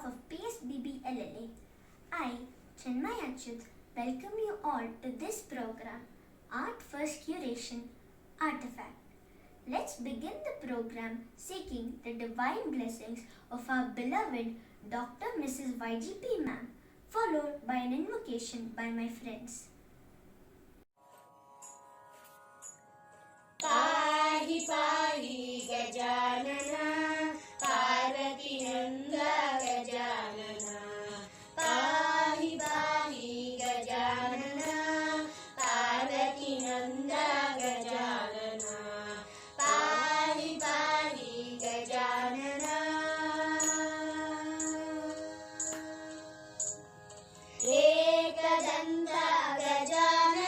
of PSBB LLA, I, Chinmay Achyut, welcome you all to this program, Art1st Curation Artifact. Let's begin the program seeking the divine blessings of our beloved Dr. Mrs. YGP Ma'am, followed by an invocation by my friends. पाहि पाहि गजानन पार्वती नंद गजानन पाहि पाहि गजानन पार्वती नंद गजानन पाहि पाहि Gajanan Ekdant Gajanan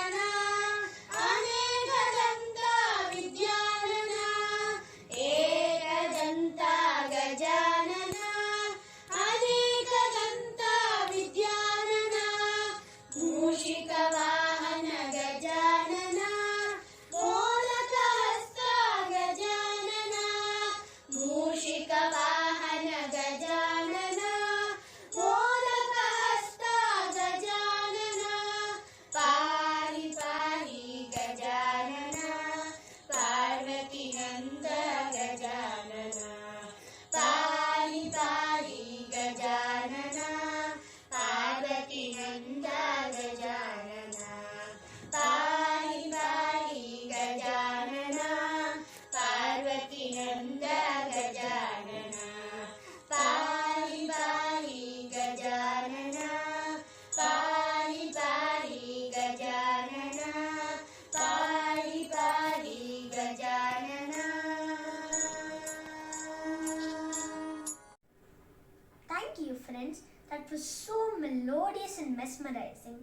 Thank you, friends. That was so melodious and mesmerizing.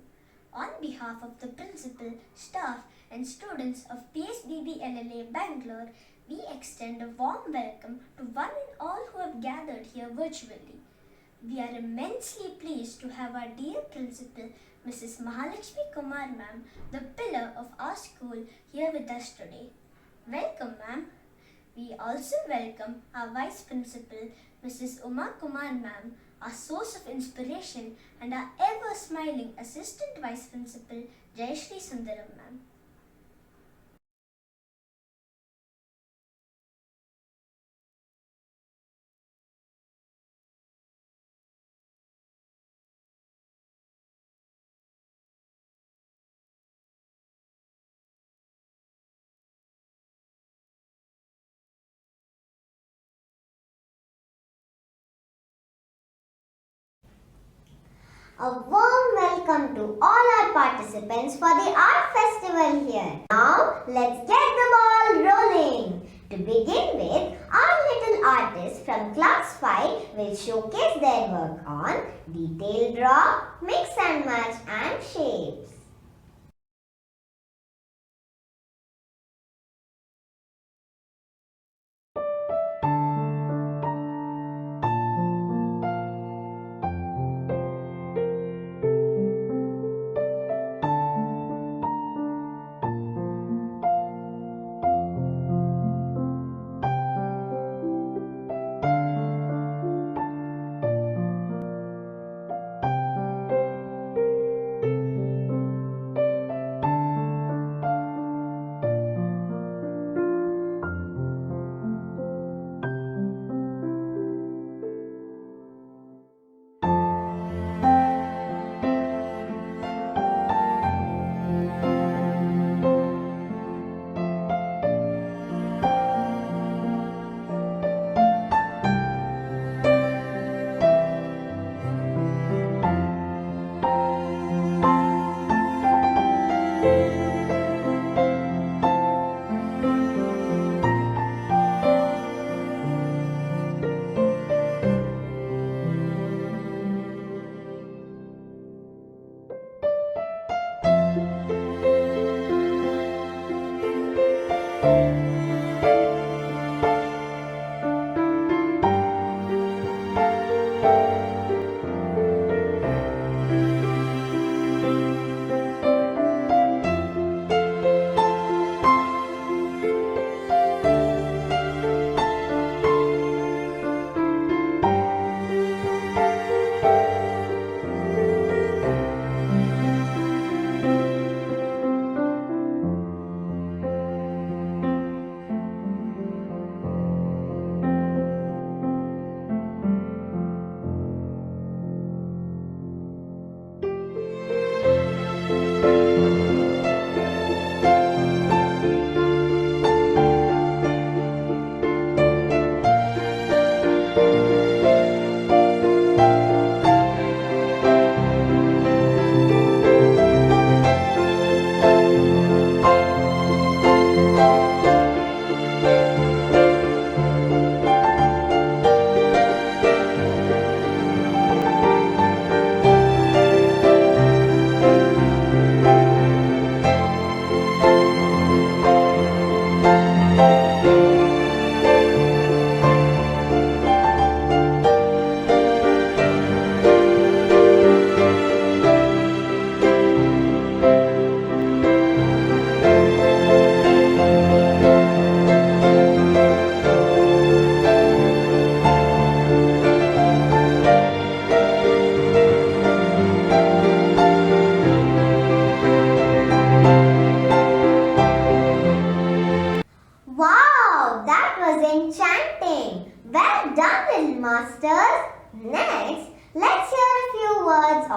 On behalf of the principal, staff, and students of PSBB LLA Bangalore, we extend a warm welcome to one and all who have gathered here virtually. We are immensely pleased to have our dear principal, Mrs. Mahalakshmi Kumar Ma'am, the pillar of our school, here with us today. Welcome, ma'am. We also welcome our Vice Principal, Mrs. Uma Kumar Ma'am, our source of inspiration, and our ever-smiling Assistant Vice Principal, Jayashree Sundaram Ma'am. A warm welcome to all our participants for the art festival here. Now, let's get the ball rolling. To begin with, our little artists from class 5 will showcase their work on detail draw, mix and match and shapes.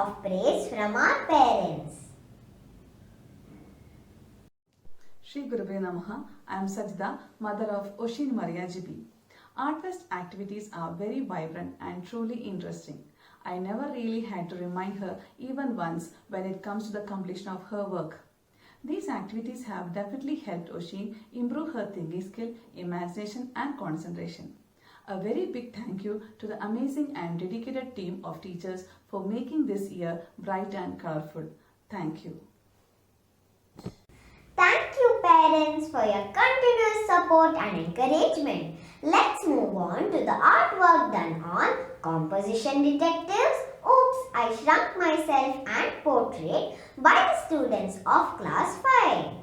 of praise from our parents. Shri Gurave Namaha. I am Sajda, mother of Oshin Maria GB. Art1st activities are very vibrant and truly interesting. I never really had to remind her even once when it comes to the completion of her work. These activities have definitely helped Oshin improve her thinking skill, imagination and concentration. A very big thank you to the amazing and dedicated team of teachers for making this year bright and colorful. Thank you. Thank you parents for your continuous support and encouragement. Let's move on to the artwork done on Composition Detectives, Oops, I Shrunk Myself and Portrait by the students of class 5.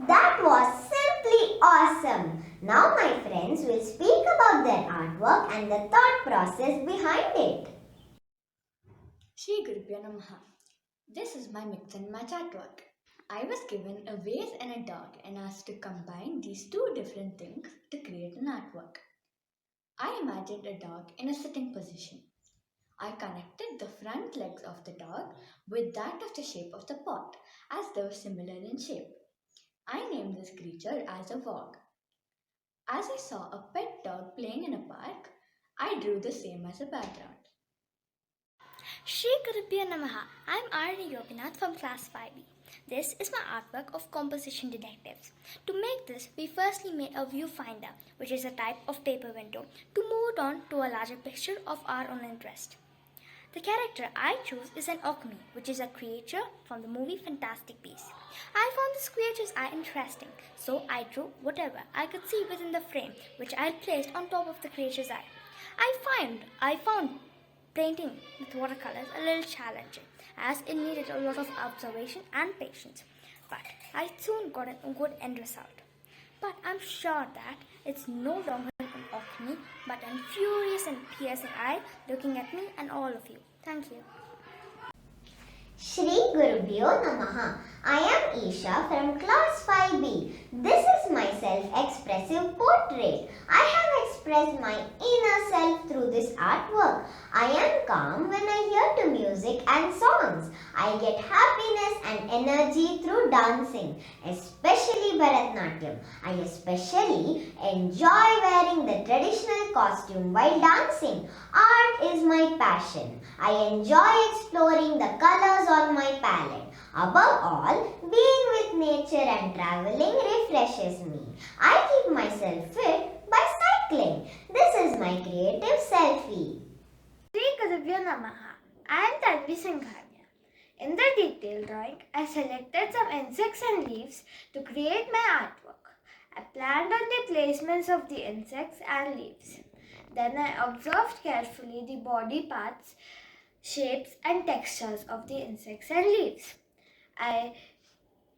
That was simply awesome. Now my friends will speak about their artwork and the thought process behind it. Shri Gurubhyo Namaha. This is my mix and match artwork. I was given a vase and a dog and asked to combine these two different things to create an artwork. I imagined a dog in a sitting position. I connected the front legs of the dog with that of the shape of the pot as they were similar in shape. I named this creature as a vog. As I saw a pet dog playing in a park, I drew the same as a background. Shri Gurubhyo Namaha. I'm Arni Yoginath from class 5B. This is my artwork of composition detectives. To make this, we firstly made a viewfinder, which is a type of paper window, to move it on to a larger picture of our own interest. The character I chose is an Orkney, which is a creature from the movie Fantastic Beasts. I found this creature's eye interesting, so I drew whatever I could see within the frame, which I placed on top of the creature's eye. I found painting with watercolors a little challenging, as it needed a lot of observation and patience, but I soon got a good end result. But I'm sure that it's no longer an Orkney, but a furious and piercing eye looking at me and all of you. Thank you. Shri Gurubhyo Namaha. I am Isha from class 5B. This is my self-expressive portrait. I have expressed my inner self through this artwork. I am calm when I hear to music and songs. I get happiness and energy through dancing, especially Bharatanatyam. I especially enjoy wearing the traditional costume while dancing. Art is my passion. I enjoy exploring the colors on my palette. Above all, being with nature and traveling refreshes me. I keep myself fit by cycling. This is my creative selfie. Sri Gurubhyo Namaha. I am Tanvi Singhania. In the detail drawing, I selected some insects and leaves to create my artwork. I planned on the placements of the insects and leaves. Then I observed carefully the body parts, shapes and textures of the insects and leaves. I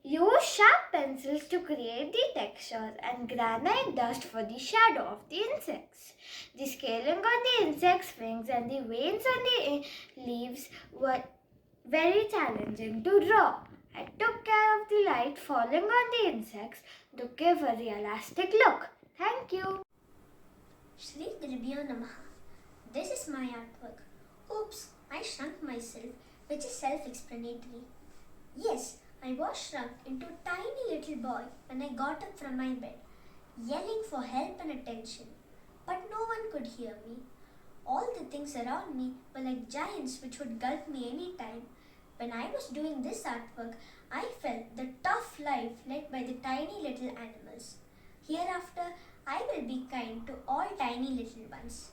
used sharp pencils to create the textures and granite dust for the shadow of the insects. The scaling on the insects' wings and the veins on the leaves were very challenging to draw. I took care of the light falling on the insects to give a realistic look. Thank you. Shri Gurubhyo Namaha. This is my artwork. Oops, I shrunk myself, which is self-explanatory. Yes, I was shrunk into a tiny little boy when I got up from my bed, yelling for help and attention. But no one could hear me. All the things around me were like giants which would gulp me any time. When I was doing this artwork, I felt the tough life led by the tiny little animals. Hereafter, I will be kind to all tiny little ones.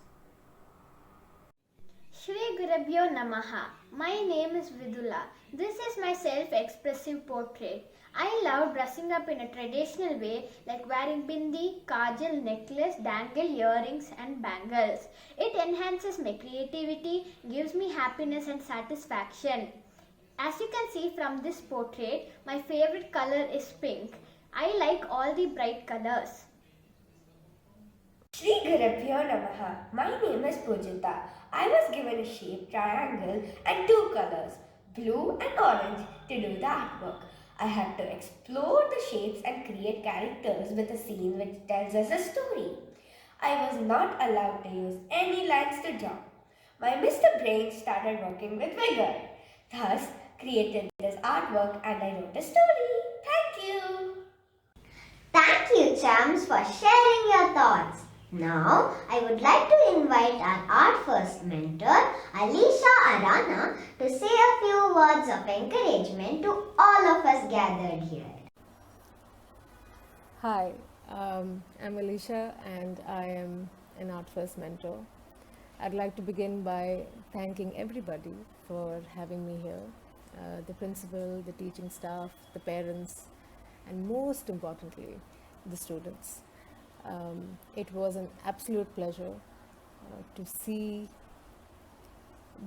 Shri Gurubhyo Namaha. My name is Vidula. This is my self-expressive portrait. I love dressing up in a traditional way like wearing bindi, kajal, necklace, dangle, earrings and bangles. It enhances my creativity, gives me happiness and satisfaction. As you can see from this portrait, my favorite color is pink. I like all the bright colors. Shri Gurubhyo Namaha. My name is Pujita. I was given a shape triangle and two colors, blue and orange, to do the artwork. I had to explore the shapes and create characters with a scene which tells us a story. I was not allowed to use any lines to draw. My Mr. Brain started working with vigor. Thus, created this artwork and I wrote a story. Thank you. Thank you, chums, for sharing your thoughts. Now, I would like to invite our Art1st mentor, Alisha Arana, to say a few words of encouragement to all of us gathered here. Hi, I'm Alicia and I am an Art1st mentor. I'd like to begin by thanking everybody for having me here, the principal, the teaching staff, the parents, and most importantly, the students. It was an absolute pleasure to see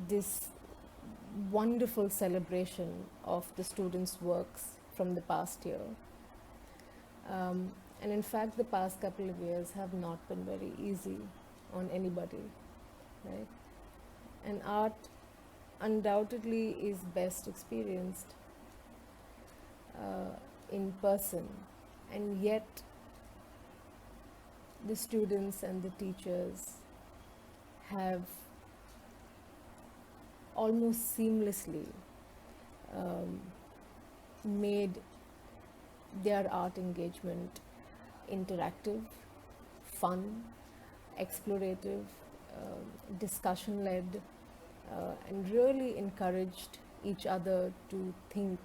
this wonderful celebration of the students' works from the past year. And in fact, the past couple of years have not been very easy on anybody, right? And art undoubtedly is best experienced in person, and yet the students and the teachers have almost seamlessly made their art engagement interactive, fun, explorative, discussion-led, and really encouraged each other to think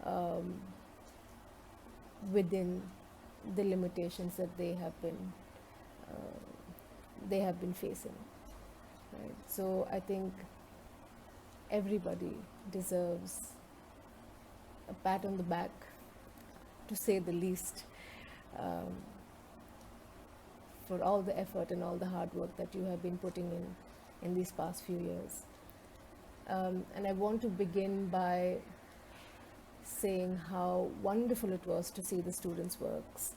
um, within the limitations that they have been facing. Right? So I think everybody deserves a pat on the back, to say the least, um, for all the effort and all the hard work that you have been putting in these past few years. And I want to begin by saying how wonderful it was to see the students' works.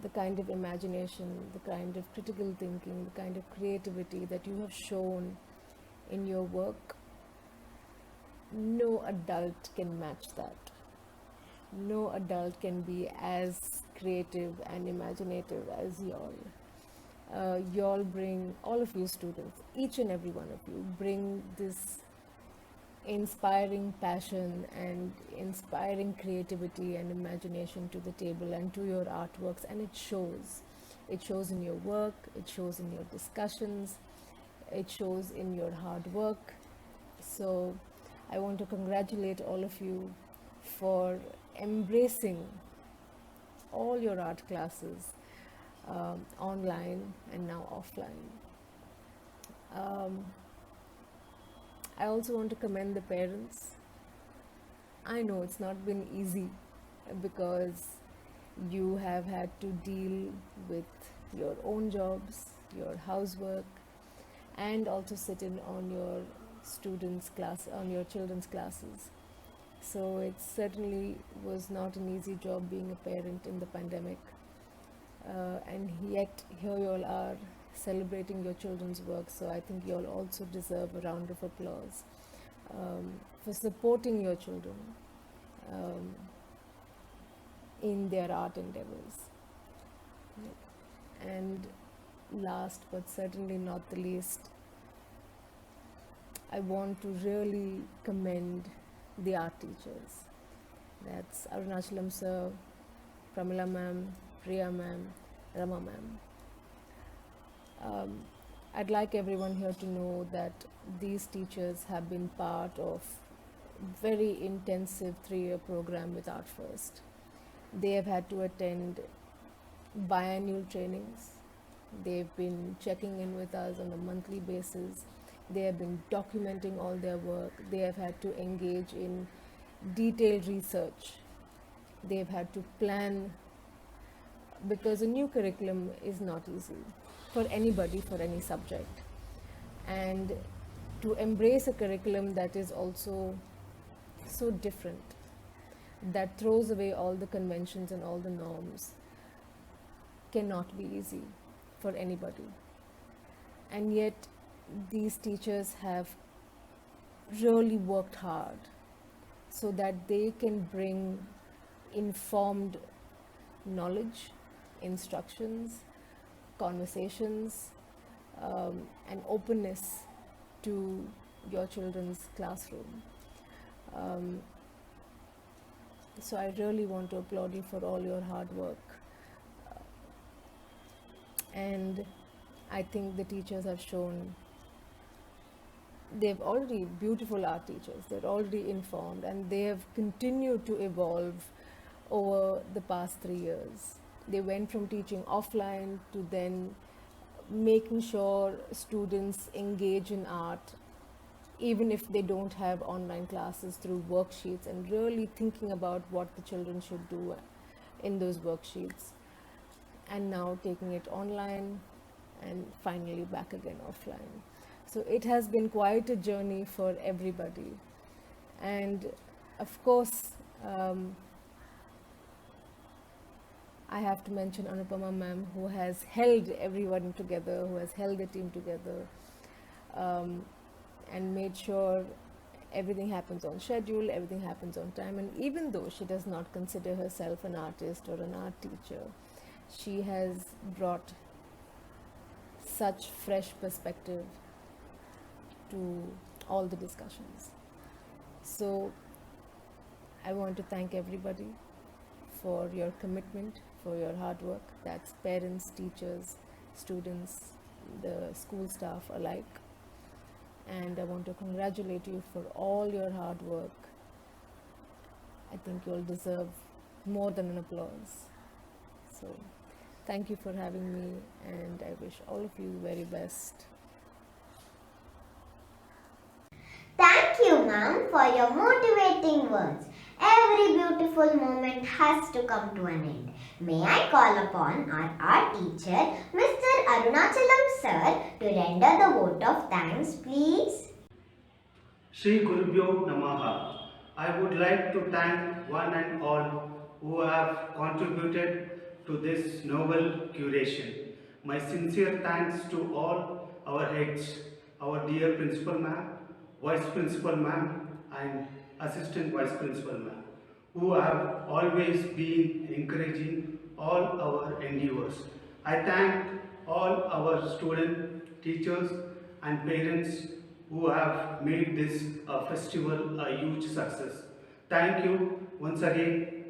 The kind of imagination, the kind of critical thinking, the kind of creativity that you have shown in your work, no adult can match that. No adult can be as creative and imaginative as y'all. Y'all bring, all of you students, each and every one of you, bring this inspiring passion and inspiring creativity and imagination to the table and to your artworks, and it shows. It shows in your work, it shows in your discussions, it shows in your hard work. So I want to congratulate all of you for embracing all your art classes, online and now offline. I also want to commend the parents. I know it's not been easy because you have had to deal with your own jobs, your housework, and also sit in on your children's classes. So it certainly was not an easy job being a parent in the pandemic. And yet here you all are celebrating your children's work. So I think you all also deserve a round of applause for supporting your children in their art endeavors. And last but certainly not the least, I want to really commend the art teachers. That's Arunachalam sir, Pramila ma'am, Priya ma'am, Rama ma'am. I'd like everyone here to know that these teachers have been part of very intensive 3-year program with Art1st. They have had to attend biannual trainings. They've been checking in with us on a monthly basis. They have been documenting all their work. They have had to engage in detailed research. They've had to plan, because a new curriculum is not easy for anybody, for any subject. And to embrace a curriculum that is also so different, that throws away all the conventions and all the norms, cannot be easy for anybody. And yet these teachers have really worked hard so that they can bring informed knowledge, instructions, conversations, and openness to your children's classroom. So I really want to applaud you for all your hard work. And I think the teachers have shown, they've already beautiful art teachers, they're already informed, and they have continued to evolve over the past 3 years. They went from teaching offline to then making sure students engage in art, even if they don't have online classes, through worksheets, and really thinking about what the children should do in those worksheets. And now taking it online and finally back again offline. So it has been quite a journey for everybody. And of course, I have to mention Anupama ma'am, who has held everyone together, who has held the team together, and made sure everything happens on schedule, everything happens on time. And even though she does not consider herself an artist or an art teacher, she has brought such fresh perspective to all the discussions. So I want to thank everybody for your commitment, for your hard work. That's parents, teachers, students, the school staff alike. And I want to congratulate you for all your hard work. I think you all deserve more than an applause. So, thank you for having me, and I wish all of you very best. Thank you, ma'am, for your motivating words. Every beautiful moment has to come to an end. May I call upon our art teacher, Mr. Arunachalam sir, to render the vote of thanks, please? Shri Gurubhyo Namaha. I would like to thank one and all who have contributed to this novel curation. My sincere thanks to all our heads, our dear Principal Ma'am, Vice Principal Ma'am and Assistant Vice Principal Ma'am, who have always been encouraging all our endeavors. I thank all our student, teachers and parents who have made this festival a huge success. Thank you once again